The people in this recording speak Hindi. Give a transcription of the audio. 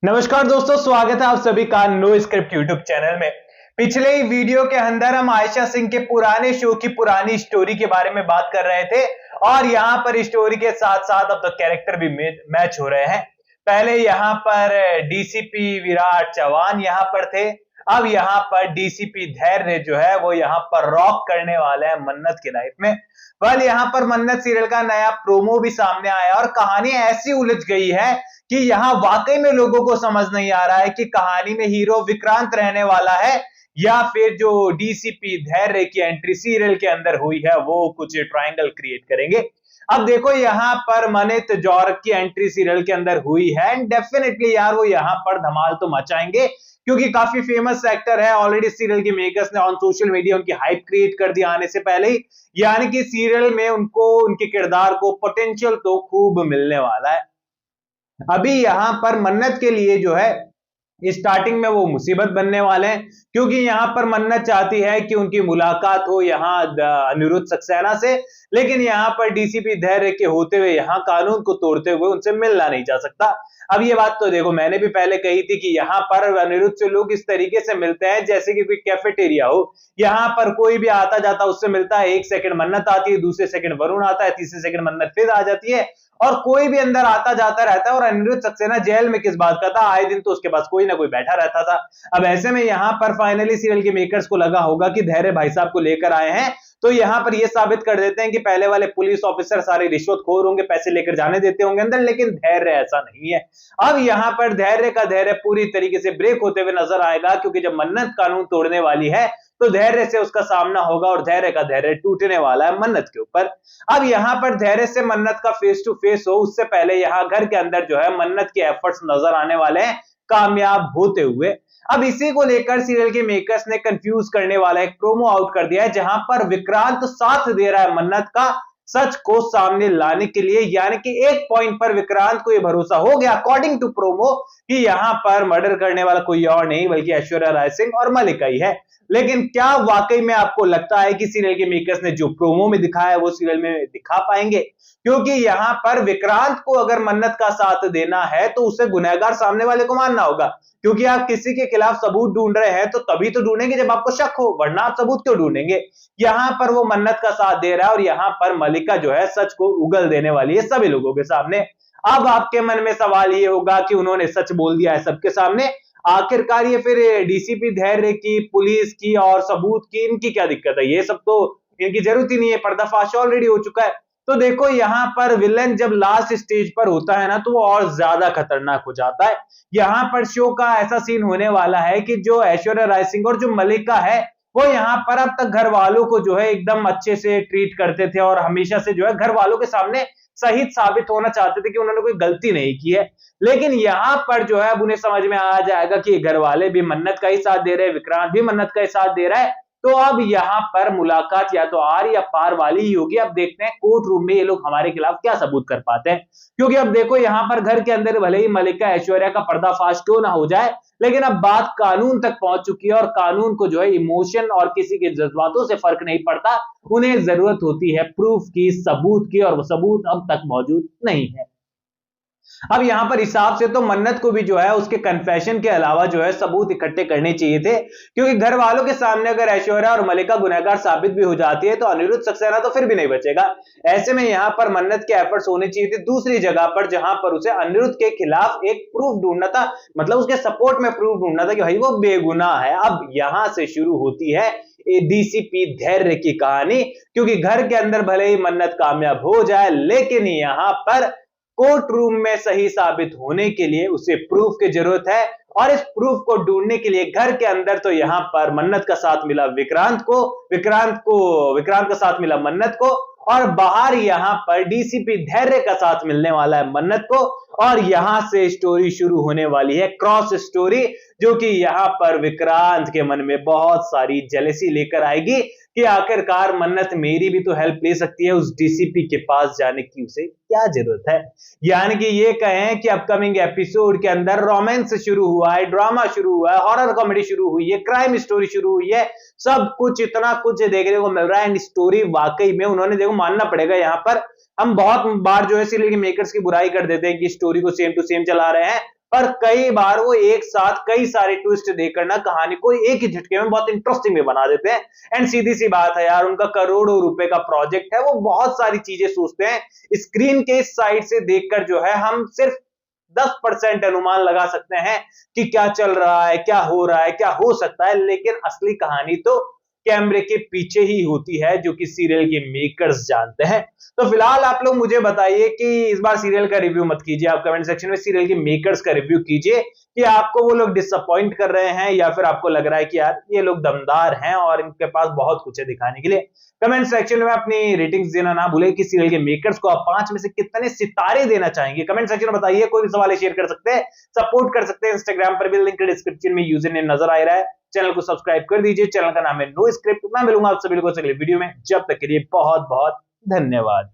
नमस्कार दोस्तों, स्वागत है आप सभी का नो स्क्रिप्ट यूट्यूब चैनल में। पिछले ही वीडियो के अंदर हम आयशा सिंह के पुराने शो की पुरानी स्टोरी के बारे में बात कर रहे थे और यहाँ पर स्टोरी के साथ साथ अब तो कैरेक्टर भी मैच हो रहे हैं। पहले यहाँ पर डीसीपी विराट चौहान यहाँ पर थे, अब यहाँ पर डीसीपी धैर्य जो है वो यहाँ पर रॉक करने वाले हैं मन्नत की लाइफ में। वेल, यहाँ पर मन्नत सीरियल का नया प्रोमो भी सामने आया और कहानी ऐसी उलझ गई है कि यहाँ वाकई में लोगों को समझ नहीं आ रहा है कि कहानी में हीरो विक्रांत रहने वाला है या फिर जो डीसीपी धैर्य की एंट्री सीरियल के अंदर हुई है वो कुछ ट्रायंगल क्रिएट करेंगे। अब देखो, यहाँ पर मनित जौहर की एंट्री सीरियल के अंदर हुई है एंड डेफिनेटली यार वो यहाँ पर धमाल तो मचाएंगे क्योंकि काफी फेमस एक्टर है। ऑलरेडी सीरियल के मेकर्स ने ऑन सोशल मीडिया उनकी हाइप क्रिएट कर दी आने से पहले ही, यानी कि सीरियल में उनको उनके किरदार को पोटेंशियल तो खूब मिलने वाला है। अभी यहाँ पर मन्नत के लिए जो है स्टार्टिंग में वो मुसीबत बनने वाले हैं क्योंकि यहाँ पर मन्नत चाहती है कि उनकी मुलाकात हो यहाँ अनिरुद्ध सक्सेना से, लेकिन यहाँ पर डीसीपी धैर्य के होते हुए यहाँ कानून को तोड़ते हुए उनसे मिलना नहीं जा सकता। अब ये बात तो देखो, मैंने भी पहले कही थी कि यहाँ पर अनिरुद्ध से लोग इस तरीके से मिलते हैं जैसे कि कोई कैफेटेरिया हो, यहाँ पर कोई भी आता जाता उससे मिलता है। एक सेकंड मन्नत आती है, दूसरे सेकंड वरुण आता है, तीसरे सेकंड मन्नत फिर आ जाती है और कोई भी अंदर आता जाता रहता है। और अनिरुद्ध सक्सेना जेल में किस बात का था, आए दिन तो उसके पास कोई ना कोई बैठा रहता था। अब ऐसे में यहाँ पर फाइनली सीरियल के मेकर्स को लगा होगा कि धैर्य भाई साहब को लेकर आए हैं तो यहाँ पर ये साबित कर देते हैं कि पहले वाले पुलिस ऑफिसर सारे रिश्वतखोर होंगे, पैसे लेकर जाने देते होंगे अंदर, लेकिन धैर्य ऐसा नहीं है। अब यहाँ पर धैर्य का धैर्य पूरी तरीके से ब्रेक होते हुए नजर आएगा क्योंकि जब मन्नत कानून तोड़ने वाली है तो धैर्य से उसका सामना होगा और धैर्य का धैर्य टूटने वाला है मन्नत के ऊपर। अब यहाँ पर धैर्य से मन्नत का फेस टू फेस हो उससे पहले यहाँ घर के अंदर जो है मन्नत के एफर्ट्स नजर आने वाले हैं कामयाब होते हुए। अब इसी को लेकर सीरियल के मेकर्स ने कंफ्यूज करने वाला एक प्रोमो आउट कर दिया है जहां पर विक्रांत साथ दे रहा है मन्नत का सच को सामने लाने के लिए, यानी कि एक पॉइंट पर विक्रांत को यह भरोसा हो गया अकॉर्डिंग टू प्रोमो कि यहां पर मर्डर करने वाला कोई और नहीं बल्कि ऐश्वर्या राय सिंह और मलिका ही है। लेकिन क्या वाकई में आपको लगता है कि सीरियल के मेकर्स ने जो प्रोमो में दिखाया है वो सीरियल में दिखा पाएंगे? क्योंकि यहां पर विक्रांत को अगर मन्नत का साथ देना है तो उसे गुनहगार सामने वाले को मानना होगा, क्योंकि आप किसी के खिलाफ सबूत ढूंढ रहे हैं तो तभी तो ढूंढेंगे जब आपको शक हो, वरना आप सबूत क्यों ढूंढेंगे। यहां पर वो मन्नत का साथ दे रहा है और यहां पर मलिका जो है सच को उगल देने वाली है सभी लोगों के सामने। अब आपके मन में सवाल ये होगा कि उन्होंने सच बोल दिया है सबके सामने, आखिरकार ये फिर डीसीपी धैर्य की, पुलिस की और सबूत की इनकी क्या दिक्कत है? ये सब तो इनकी जरूरत ही नहीं है, पर्दाफाश ऑलरेडी हो चुका है। तो देखो, यहाँ पर विलन जब लास्ट स्टेज पर होता है ना तो वो और ज्यादा खतरनाक हो जाता है। यहाँ पर शो का ऐसा सीन होने वाला है कि जो ऐश्वर्या राय सिंह और जो मलिका है वो यहाँ पर अब तक घर वालों को जो है एकदम अच्छे से ट्रीट करते थे और हमेशा से जो है घर वालों के सामने सही साबित होना चाहते थे कि उन्होंने कोई गलती नहीं की है। लेकिन यहाँ पर जो है अब उन्हें समझ में आ जाएगा कि घर वाले भी मन्नत का ही साथ दे रहे हैं, विक्रांत भी मन्नत का ही साथ दे रहा है, तो अब यहाँ पर मुलाकात या तो आर या पार वाली ही होगी। अब देखते हैं कोर्ट रूम में ये लोग हमारे खिलाफ क्या सबूत कर पाते हैं, क्योंकि अब देखो यहाँ पर घर के अंदर भले ही मलिका ऐश्वर्या का पर्दाफाश क्यों ना हो जाए, लेकिन अब बात कानून तक पहुंच चुकी है और कानून को जो है इमोशन और किसी के जज्बातों से फर्क नहीं पड़ता, उन्हें जरूरत होती है प्रूफ की, सबूत की, और वो सबूत अब तक मौजूद नहीं है। अब यहां पर हिसाब से तो मन्नत को भी जो है उसके कन्फेशन के अलावा जो है सबूत इकट्ठे करने चाहिए थे, क्योंकि घर वालों के सामने अगर ऐश्वर्या और मलिका गुनहगार साबित भी हो जाती है तो अनिरुद्ध सक्सेना तो फिर भी नहीं बचेगा। ऐसे में यहां पर मन्नत के एफर्ट्स होने चाहिए थे दूसरी जगह पर, जहां पर उसे अनिरुद्ध के खिलाफ एक प्रूफ ढूंढना था, मतलब उसके सपोर्ट में प्रूफ ढूंढना था कि भाई वो बेगुनाह है। अब यहां से शुरू होती है डीसीपी धैर्य की कहानी, क्योंकि घर के अंदर भले ही मन्नत कामयाब हो जाए लेकिन यहां पर कोर्ट रूम में सही साबित होने के लिए उसे प्रूफ की जरूरत है, और इस प्रूफ को ढूंढने के लिए घर के अंदर तो यहां पर मन्नत का साथ मिला विक्रांत का साथ मिला मन्नत को, और बाहर यहां पर डीसीपी धैर्य का साथ मिलने वाला है मन्नत को। और यहां से स्टोरी शुरू होने वाली है क्रॉस स्टोरी, जो कि यहां पर विक्रांत के मन में बहुत सारी जेलेसी लेकर आएगी कि आखिरकार मन्नत मेरी भी तो हेल्प ले सकती है, उस डीसीपी के पास जाने की उसे क्या जरूरत है। यानी कि ये कहें कि अपकमिंग एपिसोड के अंदर रोमांस शुरू हुआ है, ड्रामा शुरू हुआ है, हॉरर कॉमेडी शुरू हुई है, क्राइम स्टोरी शुरू हुई है, सब कुछ इतना कुछ देखने को मिल रहा है। एंड स्टोरी वाकई में उन्होंने, देखो मानना पड़ेगा, यहाँ पर हम बहुत बार जो है सीरियल के मेकर्स की बुराई कर देते हैं कि स्टोरी को सेम टू सेम चला रहे हैं, पर कई बार वो एक साथ कई सारे ट्विस्ट देकर ना कहानी को एक ही झटके में बहुत इंटरेस्टिंग में बना देते हैं। एंड सीधी सी बात है यार, उनका करोड़ों रुपए का प्रोजेक्ट है, वो बहुत सारी चीजें सोचते हैं। स्क्रीन के इस साइड से देखकर जो है हम सिर्फ 10% अनुमान लगा सकते हैं कि क्या चल रहा है, क्या हो रहा है, क्या हो सकता है, लेकिन असली कहानी तो कैमरे के पीछे ही होती है, जो कि सीरियल के मेकर्स जानते हैं। तो फिलहाल आप लोग मुझे बताइए कि इस बार सीरियल का रिव्यू मत कीजिए, आप कमेंट सेक्शन में सीरियल के मेकर्स का रिव्यू कीजिए कि आपको वो लोग डिसअपॉइंट कर रहे हैं या फिर आपको लग रहा है कि यार ये लोग दमदार हैं और इनके पास बहुत कुछ है दिखाने के लिए। कमेंट सेक्शन में अपनी रेटिंग्स देना ना भूले कि सीरियल के मेकर्स को आप 5 में से कितने सितारे देना चाहेंगे। कमेंट सेक्शन में बताइए, कोई भी सवाल शेयर कर सकते हैं, सपोर्ट कर सकते हैं। इंस्टाग्राम पर भी लिंक डिस्क्रिप्शन में यूजर नेम नजर आ रहा है। चैनल को सब्सक्राइब कर दीजिए। चैनल का नाम है नो स्क्रिप्ट। मैं मिलूंगा आप सभी लोगों से अगले वीडियो में। जब तक के लिए बहुत बहुत धन्यवाद।